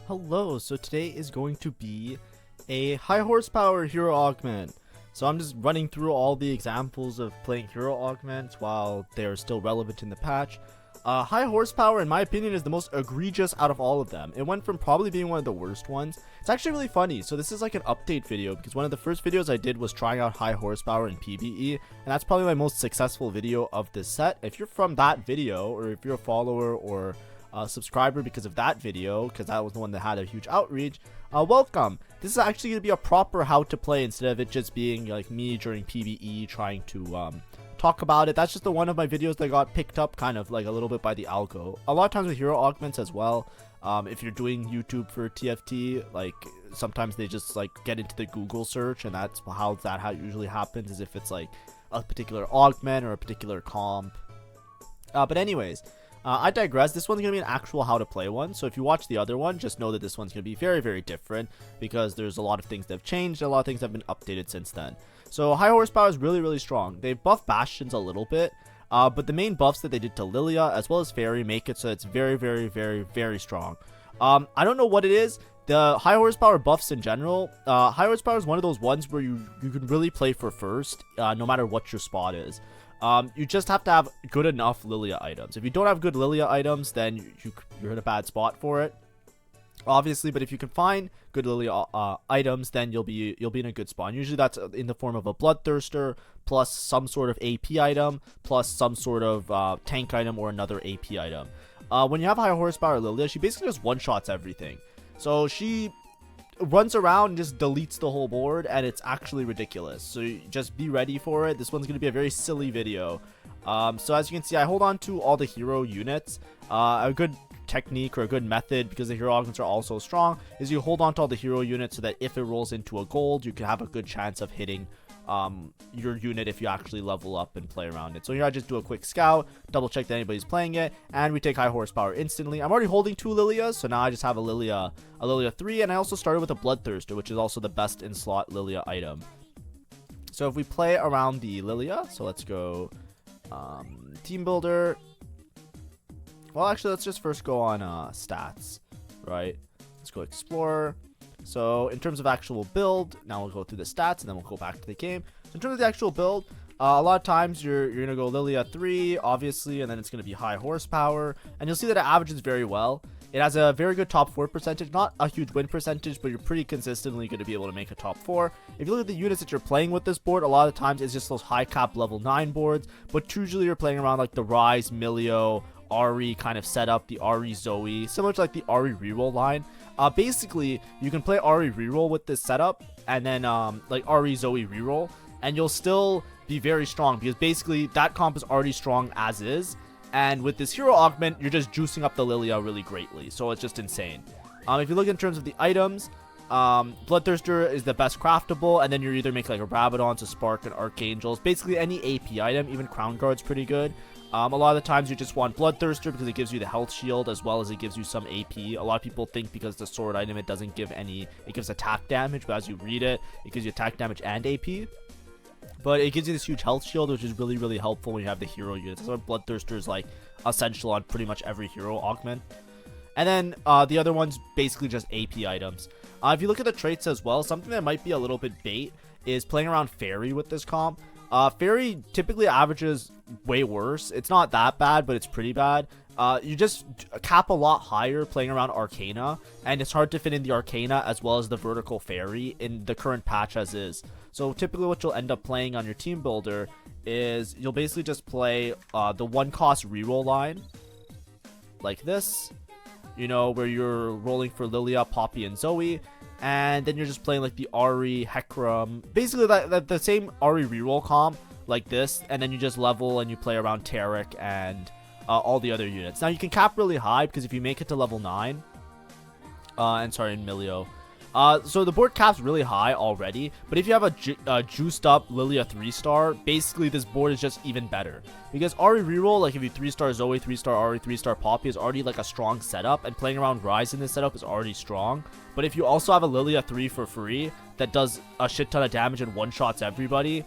Hello, so today is going to be a high horsepower hero augment. So I'm just running through all the examples of playing hero augments while they're still relevant in the patch. High horsepower, in my opinion, is the most egregious out of all of them. It went from probably being one of the worst ones. It's actually really funny. So this is like an update video because one of the first videos I did was trying out high horsepower in PvE, and that's probably my most successful video of this set. If you're from that video, or if you're a follower or subscriber because of that video, because that was the one that had a huge outreach, welcome. This is actually going to be a proper how to play instead of it just being like me during PvE trying to talk about it. That's just the one of my videos that got picked up kind of like a little bit by the algo. A lot of times with hero augments as well, if you're doing YouTube for TFT, like sometimes they just like get into the Google search, and that's how it usually happens, is if it's like a particular augment or a particular comp. But anyways, I digress. This one's going to be an actual how to play one. So if you watch the other one, just know that this one's going to be very, very different because there's a lot of things that have changed. And a lot of things have been updated since then. So high horsepower is really, really strong. They buffed Bastions a little bit. But the main buffs that they did to LILLIA as well as Fairy make it so it's very, very, very, very strong. I don't know what it is. The high horsepower buffs in general, high horsepower is one of those ones where you can really play for first, no matter what your spot is. You just have to have good enough LILLIA items. If you don't have good LILLIA items, then you're in a bad spot for it, obviously. But if you can find good LILLIA items, then you'll be in a good spot. And usually that's in the form of a Bloodthirster plus some sort of AP item plus some sort of tank item or another AP item. When you have high horsepower LILLIA, she basically just one-shots everything. So she runs around and just deletes the whole board, and it's actually ridiculous. So you just be ready for it. This one's going to be a very silly video. So as you can see, I hold on to all the hero units. A good technique or a good method, because the hero augments are also strong, is you hold on to all the hero units so that if it rolls into a gold, you can have a good chance of hitting your unit if you actually level up and play around it. So here I just do a quick scout, double check that anybody's playing it, and we take high horsepower instantly. I'm already holding 2 LILLIAs, so now I just have a LILLIA 3, and I also started with a Bloodthirster, which is also the best in slot LILLIA item. So if we play around the LILLIA, so let's go team builder. Well, actually, let's just first go on stats, right? Let's go explorer. So in terms of actual build, now we'll go through the stats and then we'll go back to the game. So in terms of the actual build, a lot of times you're gonna go LILLIA 3, obviously, and then it's gonna be high horsepower, and you'll see that it averages very well. It has a very good top 4 percentage, not a huge win percentage, but you're pretty consistently going to be able to make a top 4. If you look at the units that you're playing with this board, a lot of times it's just those high cap level 9 boards, but usually you're playing around like the Rise, Milio, Ari kind of setup, the Ari Zoe, similar to like the Ari reroll line. Basically, you can play Ari reroll with this setup, and then like Ari Zoe reroll, and you'll still be very strong because basically that comp is already strong as is. And with this hero augment, you're just juicing up the LILLIA really greatly. So it's just insane. If you look in terms of the items, Bloodthirster is the best craftable. And then you're either making like a Rabadon, a Spark, and Archangels. Basically any AP item, even Crown Guard's pretty good. A lot of the times you just want Bloodthirster because it gives you the health shield as well as it gives you some AP. A lot of people think because the sword item, it doesn't give any, it gives attack damage. But as you read it, it gives you attack damage and AP. But it gives you this huge health shield, which is really, really helpful when you have the hero units. That's why Bloodthirster is like essential on pretty much every hero augment. And then the other one's basically just AP items. If you look at the traits as well, something that might be a little bit bait is playing around Fairy with this comp. Fairy typically averages way worse. It's not that bad, but it's pretty bad. You just cap a lot higher playing around Arcana, and it's hard to fit in the Arcana as well as the vertical Fairy in the current patch as is. So typically what you'll end up playing on your team builder is you'll basically just play the 1-cost reroll line like this, you know, where you're rolling for LILLIA, Poppy, and Zoe, and then you're just playing like the Ari, Hecarim, basically the same Ari reroll comp like this, and then you just level and you play around Tarek and all the other units. Now you can cap really high because if you make it to level 9, and sorry, in Milio, so the board caps really high already, but if you have a juiced up LILLIA 3-star, basically this board is just even better. Because Ari reroll, like if you 3-star Zoe, 3-star Ari, 3-star Poppy is already like a strong setup, and playing around Rise in this setup is already strong. But if you also have a LILLIA 3 for free that does a shit ton of damage and one-shots everybody,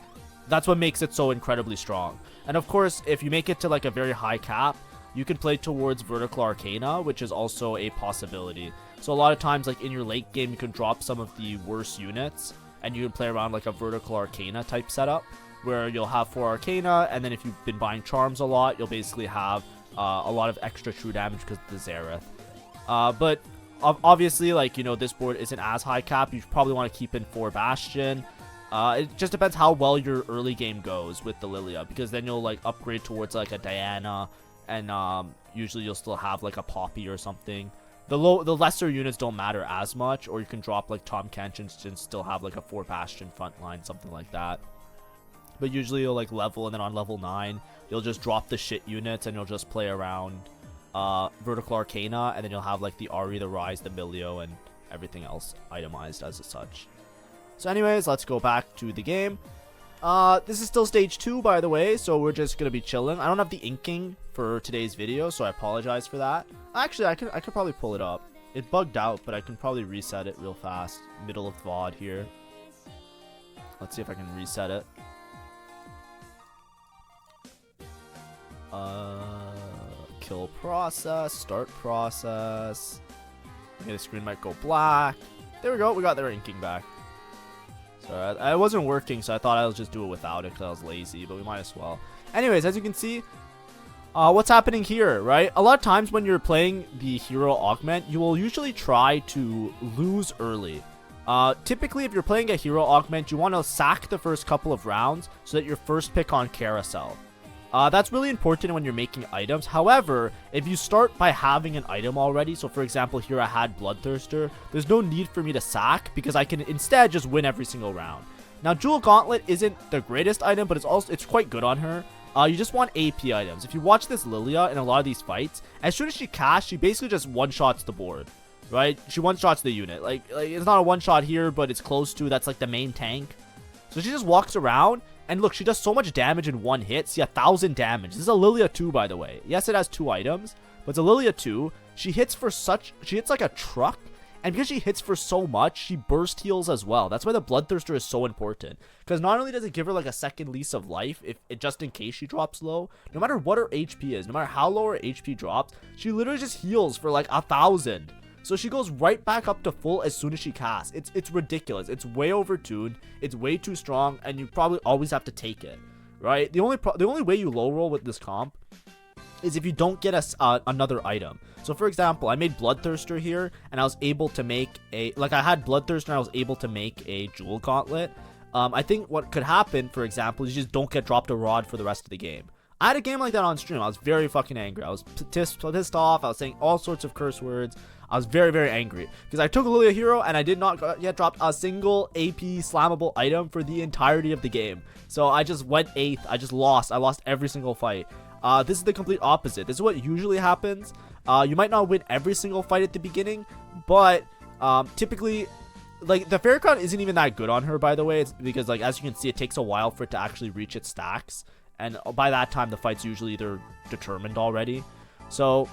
that's what makes it so incredibly strong. And of course, if you make it to like a very high cap, you can play towards Vertical Arcana, which is also a possibility. So a lot of times, like in your late game, you can drop some of the worst units, and you can play around like a vertical Arcana type setup, where you'll have 4 Arcana, and then if you've been buying charms a lot, you'll basically have a lot of extra true damage because of the Xerath. But obviously, like, you know, this board isn't as high cap. You probably want to keep in 4 Bastion. It just depends how well your early game goes with the Lilia, because then you'll like upgrade towards like a Diana, and usually you'll still have like a Poppy or something. The lesser units don't matter as much, or you can drop like Tom Kenshin and still have like a 4 Bastion front line, something like that. But usually you'll like level, and then on level 9 you'll just drop the shit units, and you'll just play around vertical Arcana, and then you'll have like the Ari, the Rise, the Milio, and everything else itemized as such. So anyways, let's go back to the game. This is still stage 2, by the way, so we're just gonna be chilling. I don't have the inking for today's video, so I apologize for that. Actually, I could probably pull it up. It bugged out, but I can probably reset it real fast. Middle of VOD here. Let's see if I can reset it. Kill process, start process. Okay, the screen might go black. There we go, we got their inking back. So I wasn't working, so I thought I would just do it without it because I was lazy, but we might as well. Anyways, as you can see, what's happening here, right? A lot of times when you're playing the hero augment, you will usually try to lose early. Typically, if you're playing a hero augment, you want to sack the first couple of rounds so that your first pick on carousel. That's really important when you're making items. However, if you start by having an item already, so for example, here I had Bloodthirster, there's no need for me to sack because I can instead just win every single round. Now, Jewel Gauntlet isn't the greatest item, but it's quite good on her. You just want AP items. If you watch this Lilia in a lot of these fights, as soon as she casts, she basically just one-shots the board, right? She one-shots the unit. Like it's not a one-shot here, but it's close to. That's like the main tank. So she just walks around. And look, she does so much damage in one hit. See, 1,000 damage. This is a Lilia 2, by the way. Yes, it has 2 items, but it's a Lilia 2. She hits like a truck. And because she hits for so much, she burst heals as well. That's why the Bloodthirster is so important. Because not only does it give her like a second lease of life, just in case she drops low, no matter what her HP is, no matter how low her HP drops, she literally just heals for like 1,000. So she goes right back up to full as soon as she casts. It's ridiculous. It's way overtuned. It's way too strong, and you probably always have to take it, right? The only way you low roll with this comp is if you don't get another item. So for example, I made Bloodthirster here, and I was able to make I had Bloodthirster, and I was able to make a Jewel Gauntlet. I think what could happen, for example, is you just don't get dropped a rod for the rest of the game. I had a game like that on stream. I was very fucking angry. I was pissed off. I was saying all sorts of curse words. I was very, very angry because I took a Lilia hero and I did not yet drop a single AP slammable item for the entirety of the game. So I just went 8th. I just lost. I lost every single fight. This is the complete opposite. This is what usually happens. You might not win every single fight at the beginning, but typically, like, the Fairy Crown isn't even that good on her, by the way. It's because, like, as you can see, it takes a while for it to actually reach its stacks. And by that time, the fight's usually either determined already. So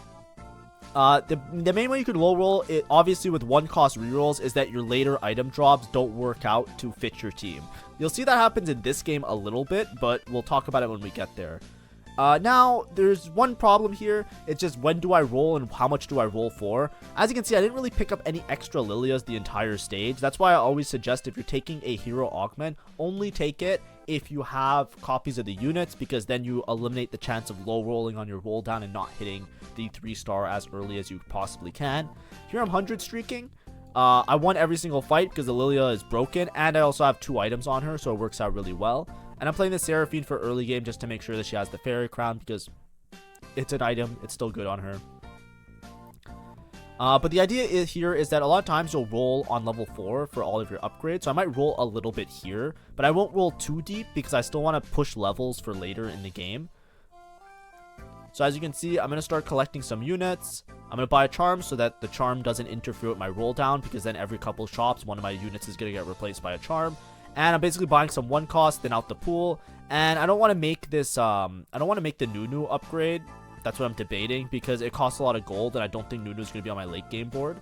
the main way you can low roll it, obviously with 1-cost rerolls, is that your later item drops don't work out to fit your team. You'll see that happens in this game a little bit, but we'll talk about it when we get there. Now, there's one problem here. It's just when do I roll and how much do I roll for? As you can see, I didn't really pick up any extra Lilias the entire stage. That's why I always suggest if you're taking a hero augment, only take it if you have copies of the units, because then you eliminate the chance of low rolling on your roll down and not hitting the 3-star as early as you possibly can. Here I'm 100 streaking. I won every single fight because the Lilia is broken, and I also have 2 items on her, so it works out really well. And I'm playing the Seraphine for early game just to make sure that she has the Fairy Crown because it's an item. It's still good on her. But the idea here is that a lot of times you'll roll on level 4 for all of your upgrades. So I might roll a little bit here, but I won't roll too deep because I still want to push levels for later in the game. So as you can see, I'm going to start collecting some units. I'm going to buy a charm so that the charm doesn't interfere with my roll down, because then every couple shops, one of my units is going to get replaced by a charm. And I'm basically buying some 1-cost, then out the pool. And I don't want to make this, I don't want to make the Nunu upgrade. That's what I'm debating, because it costs a lot of gold, and I don't think Nunu's going to be on my late game board.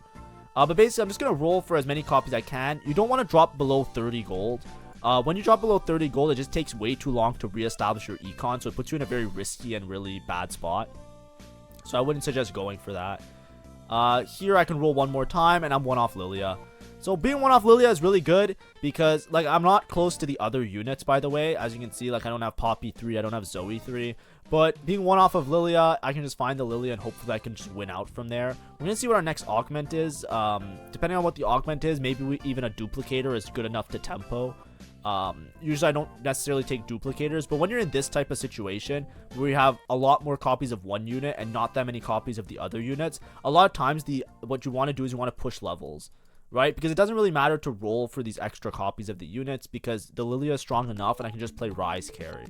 But basically, I'm just going to roll for as many copies as I can. You don't want to drop below 30 gold. When you drop below 30 gold, it just takes way too long to reestablish your econ, so it puts you in a very risky and really bad spot. So I wouldn't suggest going for that. Here I can roll one more time, and I'm one off LILLIA. So being one off LILLIA is really good because, like, I'm not close to the other units, by the way. As you can see, like, I don't have Poppy 3, I don't have Zoe 3. But being one off of LILLIA, I can just find the LILLIA and hopefully I can just win out from there. We're going to see what our next augment is. Depending on what the augment is, maybe even a duplicator is good enough to tempo. Usually I don't necessarily take duplicators, but when you're in this type of situation where you have a lot more copies of one unit and not that many copies of the other units, a lot of times what you want to do is you want to push levels. Right? Because it doesn't really matter to roll for these extra copies of the units because the LILLIA is strong enough and I can just play Rise carry.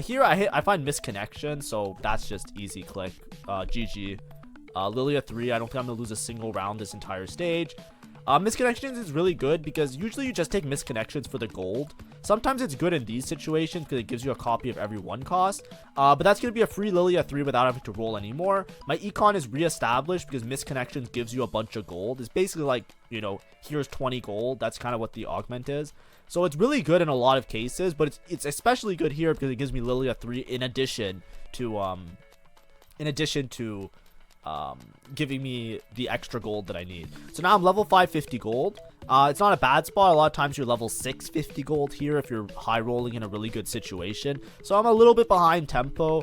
Here I find misconnection, so that's just easy click. GG. LILLIA 3, I don't think I'm going to lose a single round this entire stage. Misconnections is really good because usually you just take misconnections for the gold. Sometimes it's good in these situations because it gives you a copy of every one cost. But that's going to be a free LILLIA 3 without having to roll anymore. My econ is reestablished because misconnections gives you a bunch of gold. It's basically like, you know, here's 20 gold. That's kind of what the augment is. So it's really good in a lot of cases, but it's especially good here because it gives me LILLIA 3 in addition to giving me the extra gold that I need. So now I'm level 550 gold. It's not a bad spot. A lot of times you're level 650 gold here if you're high rolling in a really good situation. So I'm a little bit behind tempo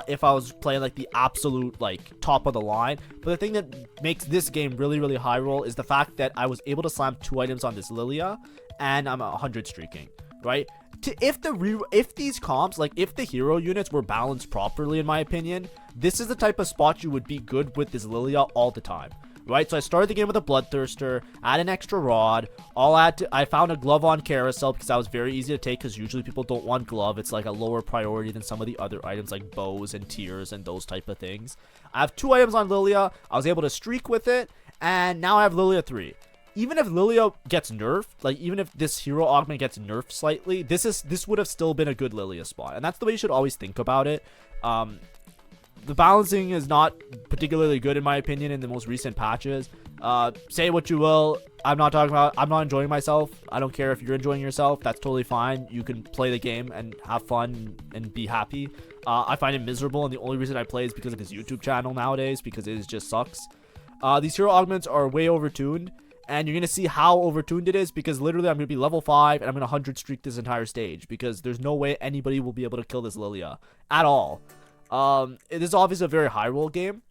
if I was playing like the absolute like top of the line. But the thing that makes this game really, really high roll is the fact that I was able to slam 2 items on this LILLIA and I'm 100 streaking, right? If these comps, like if the hero units were balanced properly, in my opinion, this is the type of spot you would be good with this LILLIA all the time, right? So I started the game with a Bloodthirster, add an extra rod. I found a glove on carousel because that was very easy to take because usually people don't want glove. It's like a lower priority than some of the other items like bows and tears and those type of things. I have 2 items on LILLIA. I was able to streak with it, and now I have LILLIA 3. Even if LILLIA gets nerfed, like even if this hero augment gets nerfed slightly, this would have still been a good LILLIA spot. And that's the way you should always think about it. The balancing is not particularly good in my opinion in the most recent patches. Say what you will, I'm not enjoying myself. I don't care if you're enjoying yourself, that's totally fine. You can play the game and have fun and be happy. I find it miserable, and the only reason I play is because of this YouTube channel nowadays, because it just sucks. These hero augments are way overtuned. And you're going to see how overtuned it is because literally I'm going to be level 5 and I'm going to 100 streak this entire stage because there's no way anybody will be able to kill this LILLIA at all. It is obviously a very high roll game.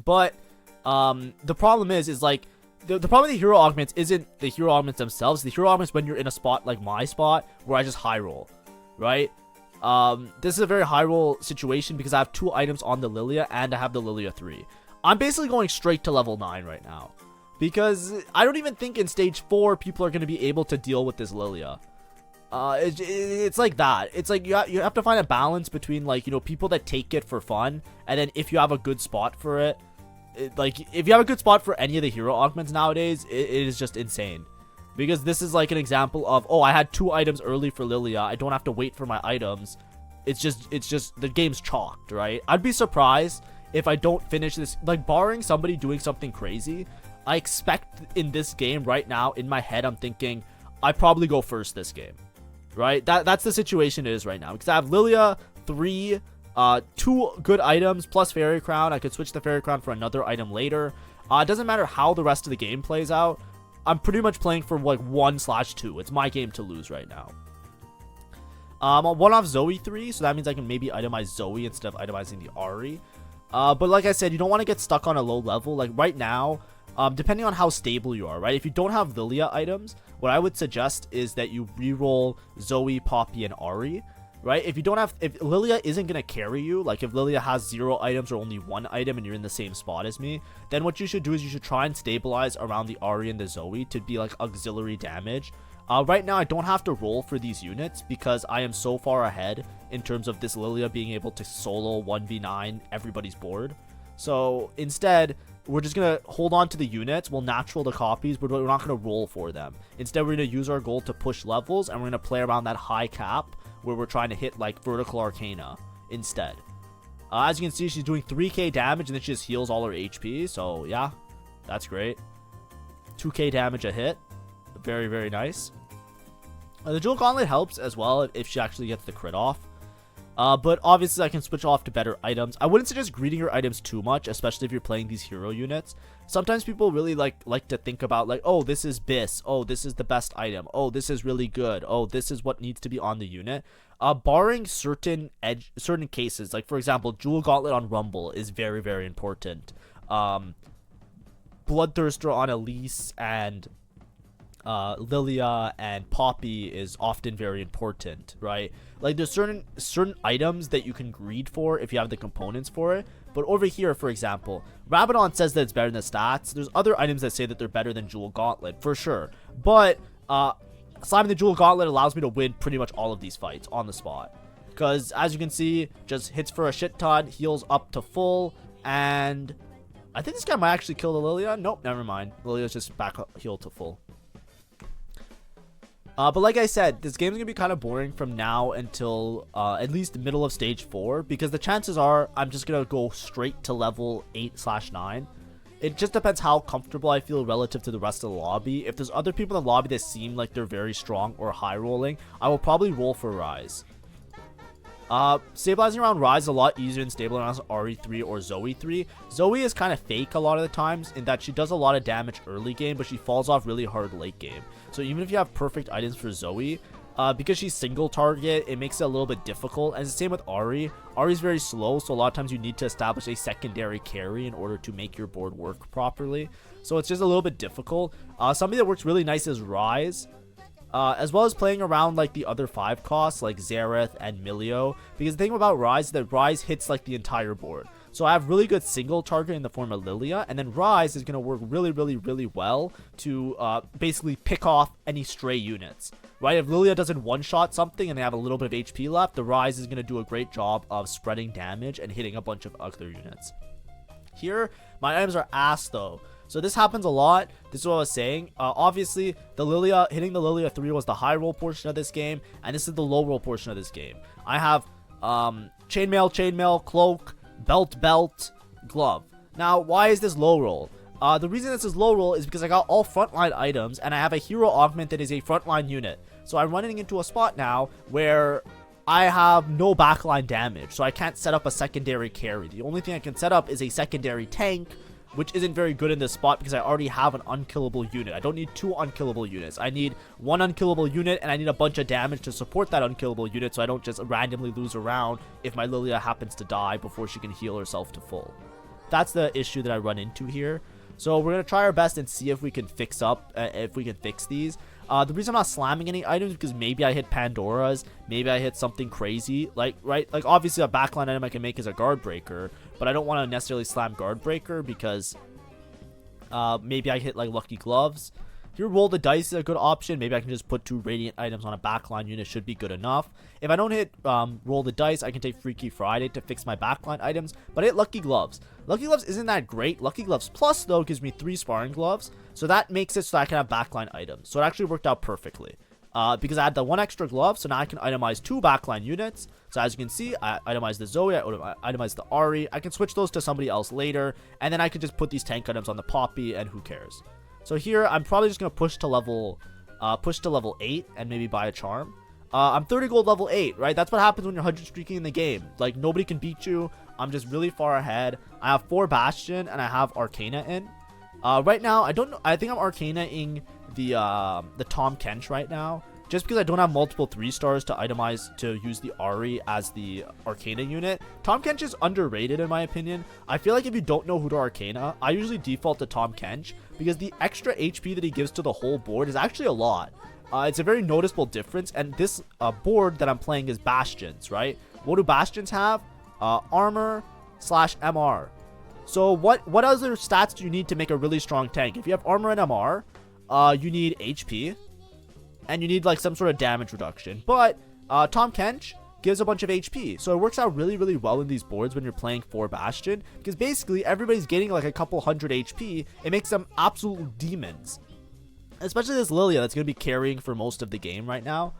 But the problem is like the problem with the hero augments isn't the hero augments themselves. The hero augments when you're in a spot like my spot where I just high roll, right? This is a very high roll situation because I have 2 items on the LILLIA and I have the LILLIA 3. I'm basically going straight to level 9 right now. Because I don't even think in stage 4 people are going to be able to deal with this LILLIA. It's like that. It's like you have to find a balance between, like, you know, people that take it for fun, and then if you have a good spot for it, like if you have a good spot for any of the hero augments nowadays, it is just insane. Because this is like an example of, oh, I had 2 items early for LILLIA. I don't have to wait for my items. It's just the game's chalked, right? I'd be surprised if I don't finish this, like, barring somebody doing something crazy. I expect in this game right now, in my head, I'm thinking I probably go first this game, right? That's the situation it is right now. Because I have LILLIA 3, 2 good items plus Fairy Crown. I could switch the Fairy Crown for another item later. It doesn't matter how the rest of the game plays out. I'm pretty much playing for like 1/2. It's my game to lose right now. I'm one off Zoe 3, so that means I can maybe itemize Zoe instead of itemizing the Ari. But like I said, you don't want to get stuck on a low level. Like right now, depending on how stable you are, right? If you don't have LILLIA items, what I would suggest is that you reroll Zoe, Poppy, and Ari, right? If LILLIA isn't going to carry you, like if LILLIA has 0 items or only 1 item and you're in the same spot as me, then what you should do is you should try and stabilize around the Ari and the Zoe to be like auxiliary damage. Right now, I don't have to roll for these units because I am so far ahead in terms of this LILLIA being able to solo 1v9 everybody's board. So instead, we're just going to hold on to the units. We'll natural the copies, but we're not going to roll for them. Instead, we're going to use our gold to push levels, and we're going to play around that high cap where we're trying to hit like Vertical Arcana instead. As you can see, she's doing 3k damage, and then she just heals all her HP. So yeah, that's great. 2k damage a hit. Very, very nice. The Jewel Gauntlet helps as well if she actually gets the crit off. But obviously I can switch off to better items. I wouldn't suggest greeting your items too much, especially if you're playing these hero units. Sometimes people really like to think about like, oh, this is BIS, oh, this is the best item, oh, this is really good, oh, this is what needs to be on the unit. Barring certain cases, like for example, Jewel Gauntlet on Rumble is very, very important. Bloodthirster on Elise and LILLIA and Poppy is often very important, right? Like there's certain items that you can greed for if you have the components for it. But over here, for example, Rabadon says that it's better than the stats. There's other items that say that they're better than Jewel Gauntlet, for sure. But slamming the Jewel Gauntlet allows me to win pretty much all of these fights on the spot. Because as you can see, just hits for a shit ton, heals up to full, and I think this guy might actually kill the LILLIA. Nope, never mind. LILLIA's just back healed to full. But like I said, this game's going to be kind of boring from now until at least the middle of stage 4. Because the chances are I'm just going to go straight to level 8/9. It just depends how comfortable I feel relative to the rest of the lobby. If there's other people in the lobby that seem like they're very strong or high rolling, I will probably roll for Rise. Stabilizing around Rise is a lot easier than stabilizing around RE3 or Zoe 3. Zoe is kind of fake a lot of the times in that she does a lot of damage early game, but she falls off really hard late game. So even if you have perfect items for Zoe, because she's single target, it makes it a little bit difficult. And it's the same with Ahri. Ahri's very slow, so a lot of times you need to establish a secondary carry in order to make your board work properly. So it's just a little bit difficult. Something that works really nice is Rise. As well as playing around like the other 5 costs like Xerath and Milio, because the thing about Rise is that Rise hits like the entire board. So I have really good single target in the form of LILLIA, and then Rise is going to work really, really, really well to basically pick off any stray units. Right, if LILLIA doesn't one-shot something and they have a little bit of HP left, the Rise is going to do a great job of spreading damage and hitting a bunch of other units. Here, my items are ass though. So this happens a lot. This is what I was saying. Obviously, the LILLIA, hitting the LILLIA 3 was the high roll portion of this game, and this is the low roll portion of this game. I have chainmail, cloak, belt, glove. Now, why is this low roll? The reason this is low roll is because I got all frontline items, and I have a hero augment that is a frontline unit. So I'm running into a spot now where I have no backline damage, so I can't set up a secondary carry. The only thing I can set up is a secondary tank, which isn't very good in this spot because I already have an unkillable unit. I don't need 2 unkillable units. I need 1 unkillable unit, and I need a bunch of damage to support that unkillable unit so I don't just randomly lose a round if my LILLIA happens to die before she can heal herself to full. That's the issue that I run into here. So we're going to try our best and see if we can fix these. The reason I'm not slamming any items is because maybe I hit Pandora's, maybe I hit something crazy, like obviously a backline item I can make is a guard breaker, but I don't want to necessarily slam guard breaker because maybe I hit like lucky gloves. Here, roll the dice is a good option. Maybe I can just put 2 radiant items on a backline unit, should be good enough. If I don't hit roll the dice, I can take Freaky Friday to fix my backline items, but I hit lucky gloves. Lucky gloves isn't that great. Lucky gloves plus though gives me 3 sparring gloves, so that makes it so I can have backline items. So it actually worked out perfectly because I had the 1 extra glove, so now I can itemize 2 backline units. So as you can see, I itemize the Zoe, I itemize the Ahri. I can switch those to somebody else later, and then I can just put these tank items on the Poppy, and who cares. So here, I'm probably just going to push to level 8 and maybe buy a charm. I'm 30 gold level 8, right? That's what happens when you're 100 streaking in the game. Like, nobody can beat you. I'm just really far ahead. I have 4 Bastion, and I have Arcana in. Right now, I don't know. I think I'm Arcana-ing the Tom Kench right now. Just because I don't have multiple 3-stars to itemize to use the Ahri as the Arcana unit. Tom Kench is underrated in my opinion. I feel like if you don't know who to Arcana, I usually default to Tom Kench because the extra HP that he gives to the whole board is actually a lot. It's a very noticeable difference, and this board that I'm playing is Bastions, right? What do Bastions have? Armor / MR. So what other stats do you need to make a really strong tank? If you have armor and MR, you need HP. And you need like some sort of damage reduction. But Tom Kench gives a bunch of HP. So it works out really, really well in these boards when you're playing 4 Bastion. Because basically everybody's getting like a couple hundred HP. It makes them absolute demons. Especially this LILLIA that's going to be carrying for most of the game right now.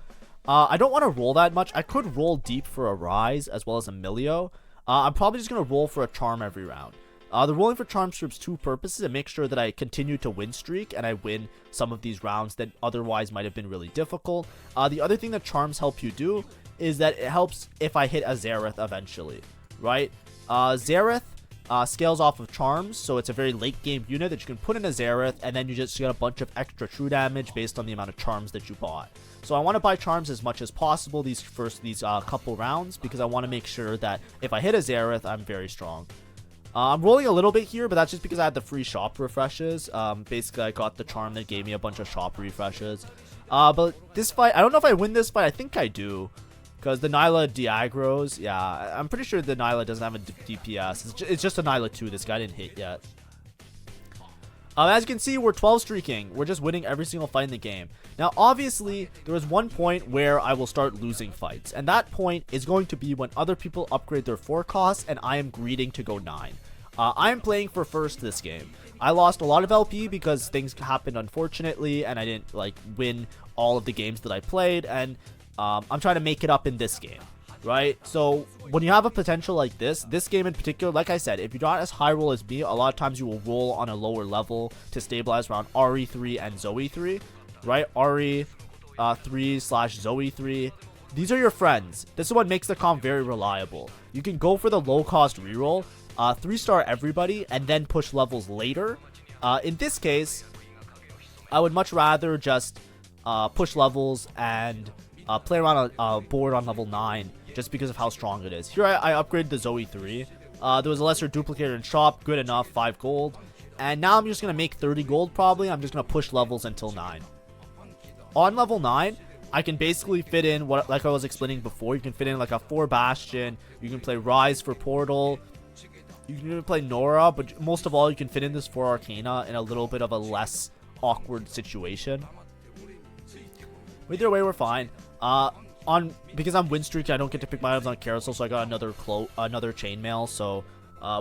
I don't want to roll that much. I could roll deep for a Rise as well as a Milio. I'm probably just going to roll for a Charm every round. The rolling for charm serves 2 purposes. It makes sure that I continue to win streak and I win some of these rounds that otherwise might have been really difficult. The other thing that charms help you do is that it helps if I hit a Xerath eventually, right? Xerath scales off of charms, so it's a very late game unit that you can put in a Xerath, and then you just get a bunch of extra true damage based on the amount of charms that you bought. So I want to buy charms as much as possible these couple rounds, because I want to make sure that if I hit a Xerath, I'm very strong. I'm rolling a little bit here, but that's just because I had the free shop refreshes. Basically, I got the charm that gave me a bunch of shop refreshes. But this fight, I don't know if I win this fight. I think I do. Because the Nyla de-aggros, yeah, I'm pretty sure the Nyla doesn't have a DPS. It's just a Nyla 2. This guy didn't hit yet. As you can see, we're 12 streaking. We're just winning every single fight in the game. Now, obviously, there is one point where I will start losing fights. And that point is going to be when other people upgrade their 4 costs and I am greeding to go 9. I am playing for first this game. I lost a lot of LP because things happened unfortunately, and I didn't win all of the games that I played, and I'm trying to make it up in this game, right? So when you have a potential like this game in particular, like I said, if you're not as high roll as me, a lot of times you will roll on a lower level to stabilize around RE3 and Zoe 3, right? RE 3/Zoe 3. These are your friends. This is what makes the comp very reliable. You can go for the low cost reroll, 3-star everybody, and then push levels later. In this case, I would much rather just push levels and play around a board on level 9 just because of how strong it is. Here I upgraded the Zoe 3. There was a lesser duplicator in shop, good enough, 5 gold. And now I'm just going to make 30 gold probably. I'm just going to push levels until 9. On level 9, I can basically fit in, what, like I was explaining before, you can fit in like a 4 Bastion, you can play Rise for Portal, you can even play Nora, but most of all you can fit in this 4 Arcana in a little bit of a less awkward situation. Either way, we're fine. Because I'm win streaking, I don't get to pick my items on carousel, so I got another chainmail, so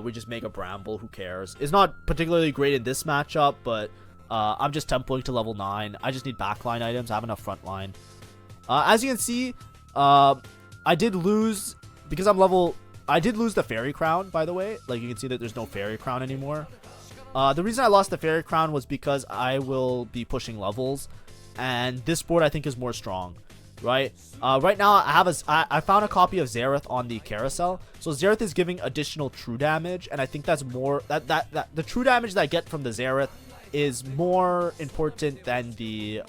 we just make a bramble, who cares. It's not particularly great in this matchup, but I'm just tempoing to level 9. I just need backline items, I have enough frontline. As you can see, I did lose, because I did lose the Fairy Crown, by the way. Like, you can see that there's no Fairy Crown anymore. The reason I lost the Fairy Crown was because I will be pushing levels, and this board I think is more strong, right? Right now I found a copy of Xerath on the carousel, so Xerath is giving additional true damage, and I think that's more the true damage that I get from the Xerath is more important than the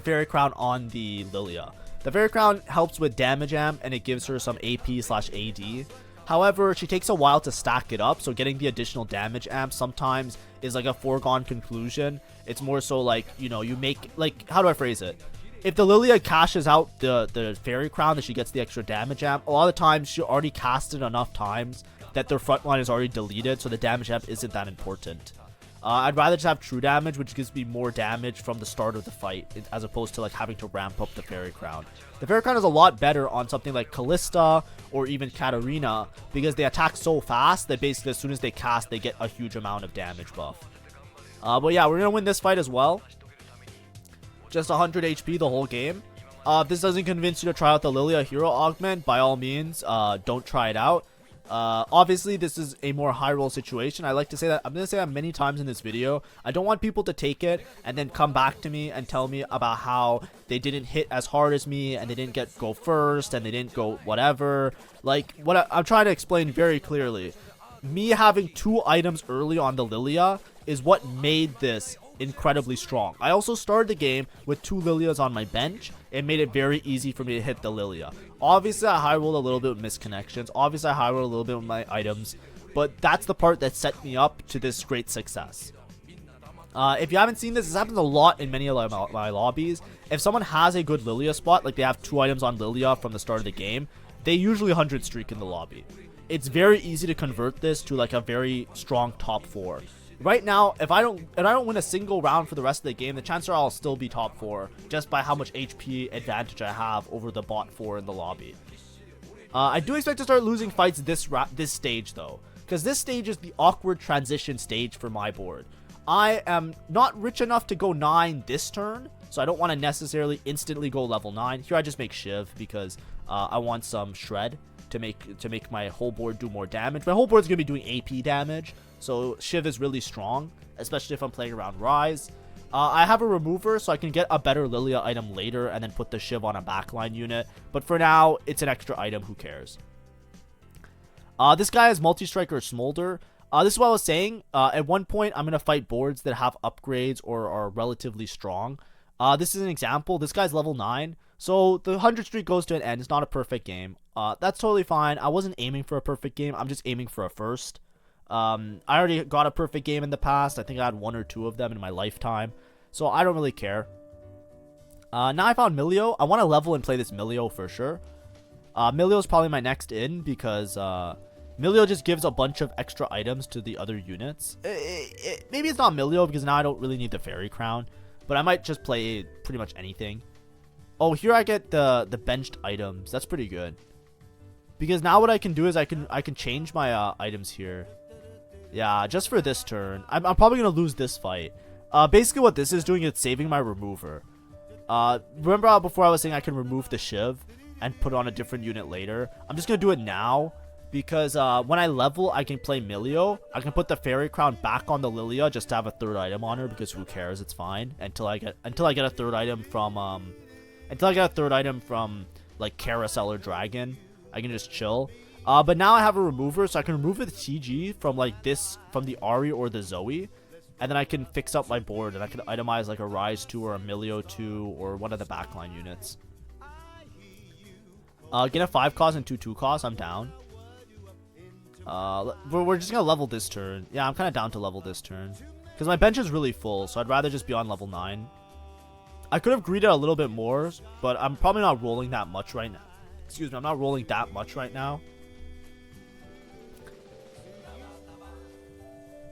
Fairy Crown on the LILLIA. The Fairy Crown helps with damage amp, and it gives her some AP/AD. However, she takes a while to stack it up, so getting the additional damage amp sometimes is like a foregone conclusion. It's more so like, you know, you make, like, how do I phrase it? If the LILLIA cashes out the Fairy Crown and she gets the extra damage amp, a lot of times she already cast it enough times that their front line is already deleted, so the damage amp isn't that important. I'd rather just have true damage, which gives me more damage from the start of the fight, as opposed to like having to ramp up the Fairy Crown. The Fairy Crown is a lot better on something like Callista or even Katarina, because they attack so fast that basically as soon as they cast, they get a huge amount of damage buff. But yeah, we're gonna win this fight as well. Just 100 HP the whole game. If this doesn't convince you to try out the LILLIA Hero Augment, by all means, don't try it out. Obviously this is a more high roll situation. I like to say that, I'm going to say that many times in this video. I don't want people to take it and then come back to me and tell me about how they didn't hit as hard as me, and they didn't go first, and they didn't go whatever. Like, what I'm trying to explain very clearly, me having 2 items early on the LILLIA is what made this incredibly strong. I also started the game with 2 LILLIAs on my bench. It made it very easy for me to hit the LILLIA. Obviously, I high rolled a little bit with misconnections. Obviously, I high rolled a little bit with my items. But that's the part that set me up to this great success. If you haven't seen this happens a lot in many of my lobbies. If someone has a good LILLIA spot, like they have 2 items on LILLIA from the start of the game, they usually 100 streak in the lobby. It's very easy to convert this to like a very strong top 4. Right now, if I don't win a single round for the rest of the game, the chances are I'll still be top 4 just by how much HP advantage I have over the bot 4 in the lobby. I do expect to start losing fights this stage though, because this stage is the awkward transition stage for my board. I am not rich enough to go 9 this turn, so I don't want to necessarily instantly go level 9. Here I just make Shiv because I want some shred to make my whole board do more damage. My whole board's gonna be doing AP damage, so Shiv is really strong, especially if I'm playing around Rise. I have a remover, so I can get a better Lilia item later and then put the Shiv on a backline unit. But for now, it's an extra item. Who cares? This guy has multi-striker Smolder. This is what I was saying. At one point, I'm going to fight boards that have upgrades or are relatively strong. This is an example. This guy's level 9. So the 100 streak goes to an end. It's not a perfect game. That's totally fine. I wasn't aiming for a perfect game. I'm just aiming for a first. I already got a perfect game in the past. I think I had 1 or 2 of them in my lifetime. So I don't really care. Now I found Milio. I want to level and play this Milio for sure. Milio is probably my next in because Milio just gives a bunch of extra items to the other units. Maybe it's not Milio because now I don't really need the Fairy Crown. But I might just play pretty much anything. Oh, here I get the benched items. That's pretty good. Because now what I can do is I can change my items here. Yeah, just for this turn. I'm probably going to lose this fight. Basically what this is doing is saving my remover. Remember how before I was saying I can remove the Shiv and put on a different unit later? I'm just going to do it now. Because when I level, I can play Milio. I can put the Fairy Crown back on the Lilia just to have a third item on her. Because who cares? It's fine until I get a third item from like Carousel or Dragon. I can just chill. But now I have a remover, so I can remove the TG from like this, from the Ari or the Zoe, and then I can fix up my board and I can itemize like a Rise 2 or a Milio 2 or one of the backline units. Get a 5 cost and 2 cost. I'm down. We're just gonna level this turn. Yeah, I'm kind of down to level this turn because my bench is really full, so I'd rather just be on level 9. I could have greeded a little bit more, but I'm probably not rolling that much right now. Excuse me, I'm not rolling that much right now.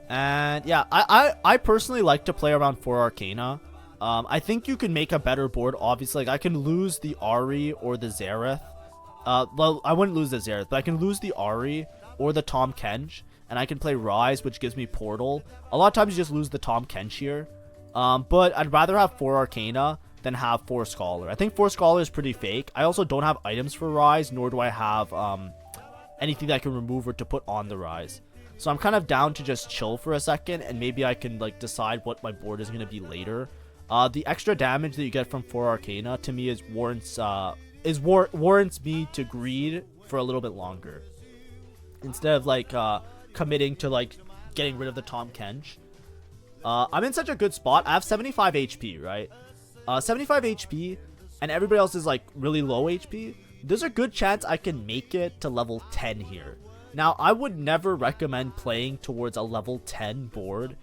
And yeah, I personally like to play around 4 Arcana. I think you can make a better board. Obviously, like I can lose the Ari or the Xerath. Well, I wouldn't lose the Xerath, but I can lose the Ari or the Tahm Kench, and I can play Rise, which gives me Portal. A lot of times you just lose the Tahm Kench here. But I'd rather have 4 Arcana than have 4 Scholar. I think 4 Scholar is pretty fake. I also don't have items for Rise, nor do I have anything that I can remove or to put on the Rise. So I'm kind of down to just chill for a second, and maybe I can like decide what my board is going to be later. The extra damage that you get from 4 Arcana to me warrants me to greed for a little bit longer, instead of like committing to like getting rid of the Tahm Kench. I'm in such a good spot. I have 75 HP, right? 75 HP, and everybody else is like really low HP. There's a good chance I can make it to level 10 here. Now, I would never recommend playing towards a level 10 board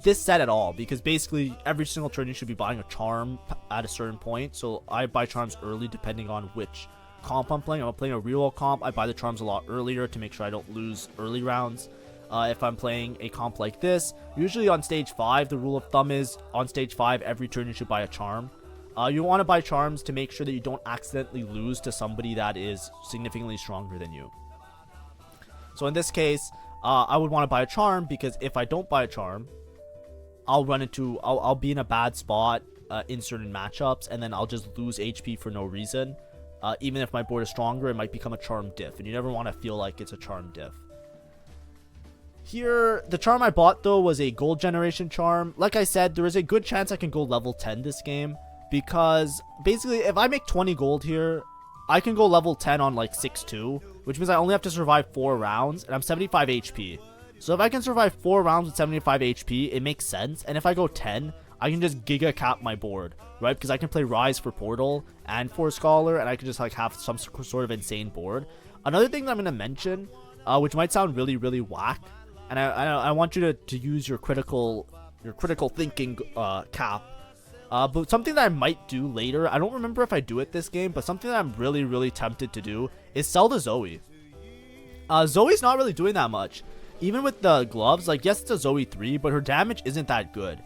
this set at all, because basically every single turn you should be buying a charm at a certain point. So I buy charms early depending on which comp I'm playing. If I'm playing a reroll comp, I buy the charms a lot earlier to make sure I don't lose early rounds. If I'm playing a comp like this, usually on stage 5, the rule of thumb is on stage 5, every turn you should buy a charm. You want to buy charms to make sure that you don't accidentally lose to somebody that is significantly stronger than you. So in this case, I would want to buy a charm, because if I don't buy a charm, I'll be in a bad spot in certain matchups, and then I'll just lose HP for no reason. Even if my board is stronger, it might become a charm diff, and you never want to feel like it's a charm diff. Here, the charm I bought though was a gold generation charm. Like I said, there is a good chance I can go level 10 this game, because basically if I make 20 gold here, I can go level 10 on like 6-2, which means I only have to survive 4 rounds, and I'm 75 HP. So if I can survive 4 rounds with 75 HP, it makes sense. And if I go 10, I can just giga cap my board, right? Because I can play Rise for Portal and for Scholar, and I can just like have some sort of insane board. Another thing that I'm going to mention, which might sound really, really whack, and I want you to use your critical thinking cap. But something that I might do later, I don't remember if I do it this game, but something that I'm really, really tempted to do is sell the Zoe. Zoe's not really doing that much. Even with the gloves, like yes, it's a Zoe 3, but her damage isn't that good.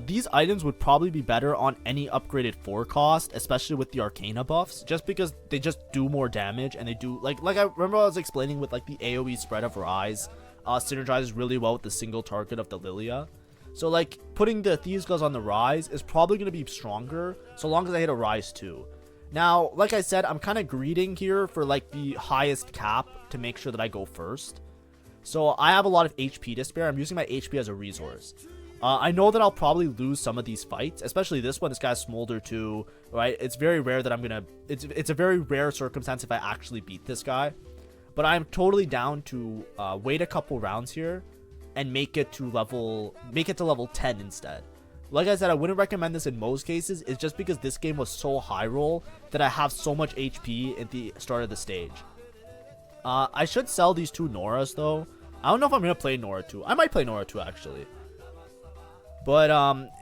These items would probably be better on any upgraded 4 cost, especially with the Arcana buffs, just because they just do more damage, and they do, like I remember I was explaining with like the AoE spread of Rise, synergizes really well with the single target of the Lilia. So like putting the Thieves Gloves on the Rise is probably going to be stronger, so long as I hit a Rise 2. Now, like I said, I'm kind of greeding here for like the highest cap to make sure that I go first. So I have a lot of HP to spare. I'm using my HP as a resource. I know that I'll probably lose some of these fights, especially this one. This guy's Smolder too, right? It's very rare that I'm gonna. It's a very rare circumstance if I actually beat this guy, but I'm totally down to wait a couple rounds here and make it to level 10 instead. Like I said, I wouldn't recommend this in most cases. It's just because this game was so high roll that I have so much HP at the start of the stage. I should sell these 2 Noras though. I don't know if I'm gonna play Nora 2. I might play Nora 2 actually. But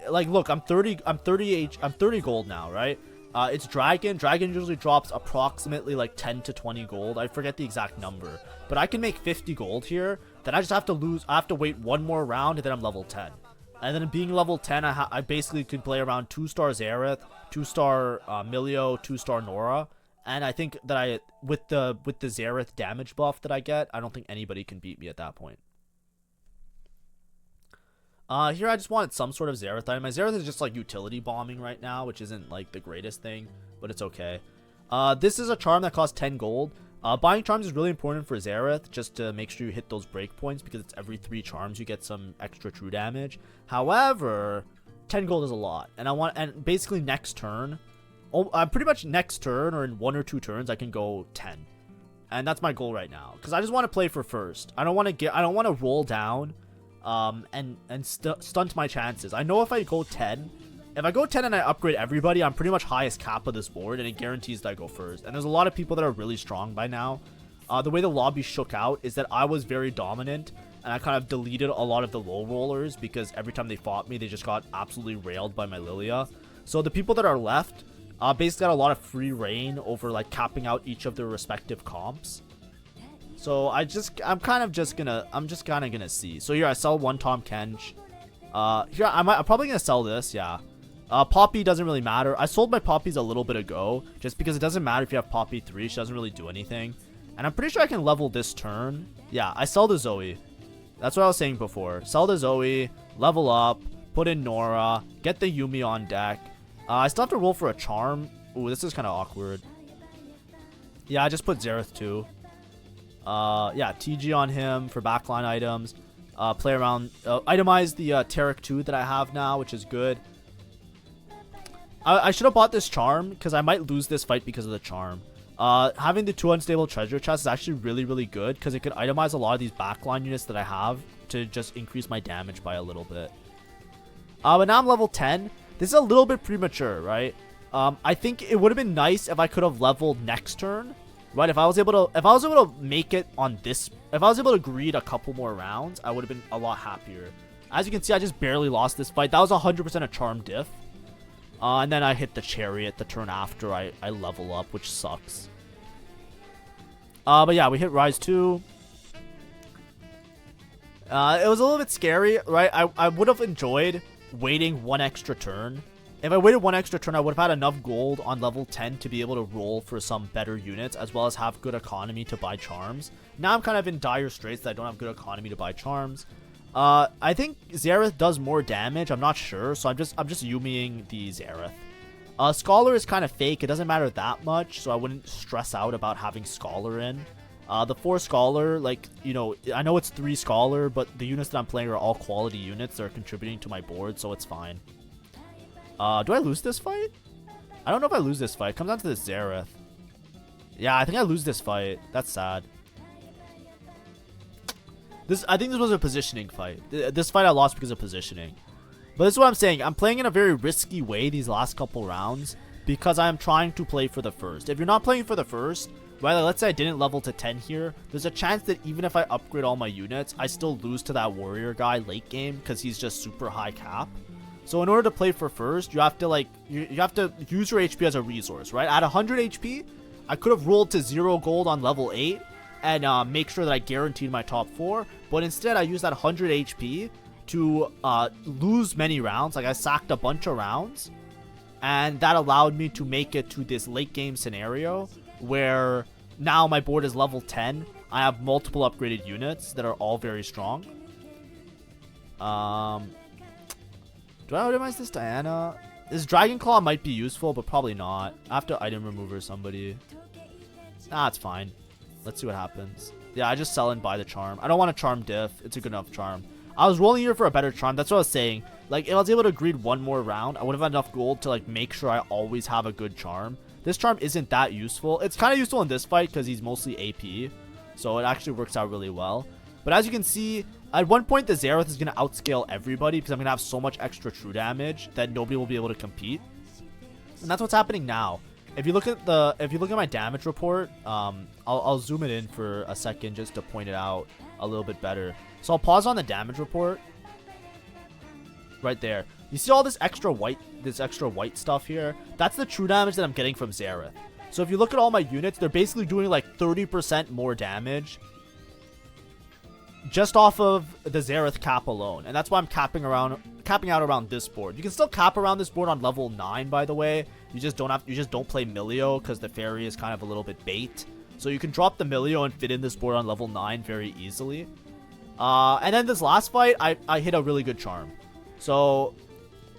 like look, I'm 30 gold now, right? It's Dragon. Dragon usually drops approximately like 10 to 20 gold. I forget the exact number. But I can make 50 gold here. Then I just have to wait one more round and then I'm level 10. And then being level 10, I basically can play around 2-star Xerath, 2-star Milio, 2-star Nora. And I think that with the Xerath damage buff that I get, I don't think anybody can beat me at that point. Here I just wanted some sort of Xerath item. My Xerath is just like utility bombing right now, which isn't like the greatest thing, but it's okay. This is a charm that costs 10 gold. Buying charms is really important for Xerath, just to make sure you hit those breakpoints, because it's every 3 charms you get some extra true damage. However, 10 gold is a lot, and basically next turn, pretty much next turn or in 1 or 2 turns, I can go 10, and that's my goal right now, because I just want to play for first. I don't want to roll down, and stunt my chances. I know if I go 10 and I upgrade everybody, I'm pretty much highest cap of this board, and it guarantees that I go first. And there's a lot of people that are really strong by now. The way the lobby shook out is that I was very dominant, and I kind of deleted a lot of the low rollers, because every time they fought me, they just got absolutely railed by my LILLIA. So the people that are left basically got a lot of free reign over like capping out each of their respective comps. So I'm just kind of gonna see. So here I sell 1 Tom Kench. Here I'm probably gonna sell this, yeah. Poppy doesn't really matter. I sold my Poppies a little bit ago, just because it doesn't matter if you have Poppy 3. She doesn't really do anything. And I'm pretty sure I can level this turn. Yeah, I sell the Zoe. That's what I was saying before. Sell the Zoe, level up, put in Nora, get the Yumi on deck. I still have to roll for a charm. Ooh, this is kind of awkward. Yeah, I just put Xerath too. Yeah, TG on him for backline items. Play around, itemize the Tarek 2 that I have now, which is good. I should have bought this charm, because I might lose this fight because of the charm. Having the 2 unstable treasure chests is actually really, really good, because it could itemize a lot of these backline units that I have to just increase my damage by a little bit. But now I'm level 10. This is a little bit premature, right? I think it would have been nice if I could have leveled next turn, right? If I was able to make it on this, if I was able to greed a couple more rounds, I would have been a lot happier. As you can see, I just barely lost this fight. That was 100% a charm diff. And then I hit the chariot the turn after I level up, which sucks. But yeah, we hit Rise 2. It was a little bit scary, right? I would have enjoyed waiting 1 extra turn. If I waited 1 extra turn, I would have had enough gold on level 10 to be able to roll for some better units, as well as have good economy to buy charms. Now I'm kind of in dire straits that I don't have good economy to buy charms. I think Xerath does more damage. I'm not sure, so I'm just Yumiing the Xerath. Scholar is kind of fake. It doesn't matter that much, so I wouldn't stress out about having Scholar in. The 4 Scholar, like, you know, I know it's 3 Scholar, but the units that I'm playing are all quality units that are contributing to my board, so it's fine. Do I lose this fight? I don't know if I lose this fight. It comes down to this Xerath. Yeah, I think I lose this fight. That's sad. I think this was a positioning fight. This fight I lost because of positioning. But this is what I'm saying. I'm playing in a very risky way these last couple rounds because I'm trying to play for the first. If you're not playing for the first, right, like let's say I didn't level to 10 here, there's a chance that even if I upgrade all my units, I still lose to that warrior guy late game because he's just super high cap. So in order to play for first, you have to like you have to use your HP as a resource, right? At 100 HP, I could have rolled to 0 gold on level 8 and make sure that I guaranteed my top 4, but instead I used that 100 HP to lose many rounds. Like I sacked a bunch of rounds, and that allowed me to make it to this late game scenario where now my board is level 10. I have multiple upgraded units that are all very strong. Do I itemize this Diana? This Dragon Claw might be useful, but probably not. I have to item remover somebody. Nah, it's fine. Let's see what happens. Yeah, I just sell and buy the charm. I don't want a charm diff. It's a good enough charm. I was rolling here for a better charm. That's what I was saying. Like, if I was able to greed one more round, I would have had enough gold to, like, make sure I always have a good charm. This charm isn't that useful. It's kind of useful in this fight because he's mostly AP. So it actually works out really well. But as you can see, at one point, the Xerath is going to outscale everybody because I'm going to have so much extra true damage that nobody will be able to compete. And that's what's happening now. If you look at my damage report, I'll zoom it in for a second just to point it out a little bit better. So I'll pause on the damage report right there. You see all this extra white stuff here? That's the true damage that I'm getting from Xerath. So if you look at all my units, they're basically doing like 30% more damage just off of the Xerath cap alone. And that's why I'm capping out around this board. You can still cap around this board on level 9, by the way. You just don't play Milio because the fairy is kind of a little bit bait. So you can drop the Milio and fit in this board on level 9 very easily. And then this last fight, I hit a really good charm. So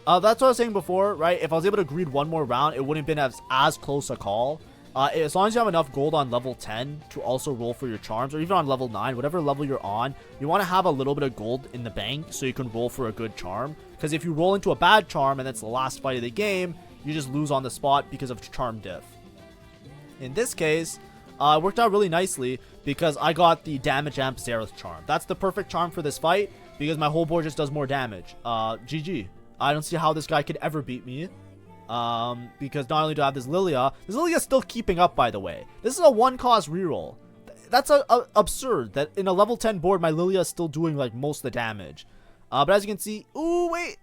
that's what I was saying before, right? If I was able to greed one more round, it wouldn't have been as close a call. As long as you have enough gold on level 10 to also roll for your charms, or even on level 9, whatever level you're on, you want to have a little bit of gold in the bank so you can roll for a good charm. Because if you roll into a bad charm and it's the last fight of the game, you just lose on the spot because of charm diff. In this case, it worked out really nicely because I got the damage amp Xerath charm. That's the perfect charm for this fight because my whole board just does more damage. GG. I don't see how this guy could ever beat me. Because not only do I have this LILLIA is still keeping up, by the way. This is a 1-cost reroll. That's absurd that in a level 10 board, my LILLIA is still doing like most of the damage. But as you can see, ooh, wait.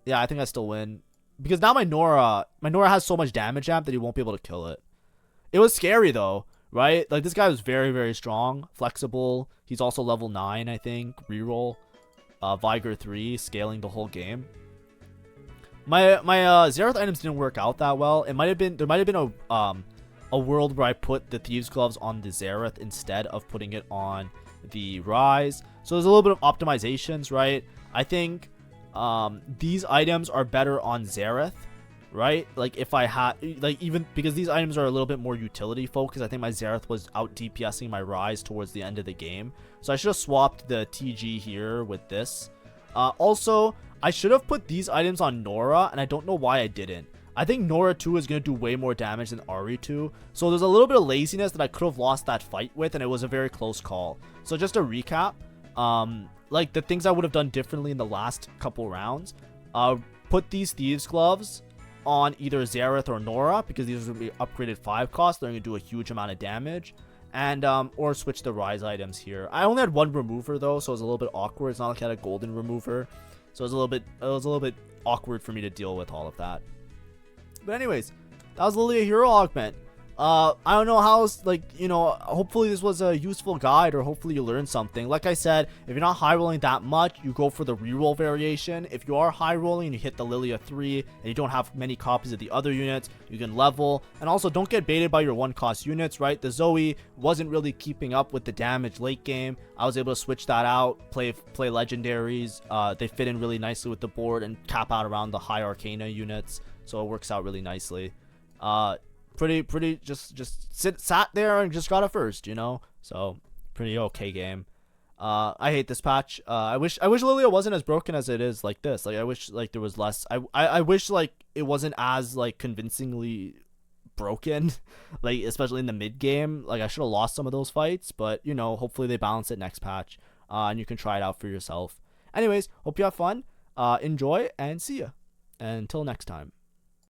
Yeah, I think I still win. Because now my Nora has so much damage amp that he won't be able to kill it. It was scary though, right? Like this guy was very, very strong, flexible. He's also level 9, I think, reroll. Vigor 3, scaling the whole game. My Xerath items didn't work out that well. There might have been a world where I put the Thieves Gloves on the Xerath instead of putting it on the Rise. So there's a little bit of optimizations, right? I think these items are better on Xerath, right? Like if I had, like even because these items are a little bit more utility focused, I think my Xerath was out DPSing my Rise towards the end of the game. So I should have swapped the TG here with this. Also, I should have put these items on Nora, and I don't know why I didn't. I think Nora 2 is going to do way more damage than Ari 2. So there's a little bit of laziness that I could have lost that fight with, and it was a very close call. So just to recap, like the things I would have done differently in the last couple rounds, put these Thieves Gloves on either Xerath or Nora, because these will be upgraded 5 costs. They're going to do a huge amount of damage. And or switch the Rise items here. I only had one remover though, so it was a little bit awkward. It's not like I had a golden remover. So it was a little bit awkward for me to deal with all of that. But anyways, that was LILLIA Hero Augment. I don't know how, like, you know, hopefully this was a useful guide, or hopefully you learned something. Like I said, if you're not high rolling that much, you go for the reroll variation. If you are high rolling and you hit the LILLIA 3 and you don't have many copies of the other units, you can level. And also don't get baited by your 1-cost units, right? The Zoe wasn't really keeping up with the damage late game. I was able to switch that out, play legendaries. They fit in really nicely with the board and cap out around the high Arcana units. So it works out really nicely. Pretty just sat there and just got it first, you know. So pretty okay game. I hate this patch. I wish LILLIA wasn't as broken as it is like this. Like I wish like there was less. I wish like it wasn't as like convincingly broken, like especially in the mid game. Like I should have lost some of those fights, but you know, hopefully they balance it next patch, and you can try it out for yourself. Anyways, hope you have fun. Enjoy and see ya. And until next time.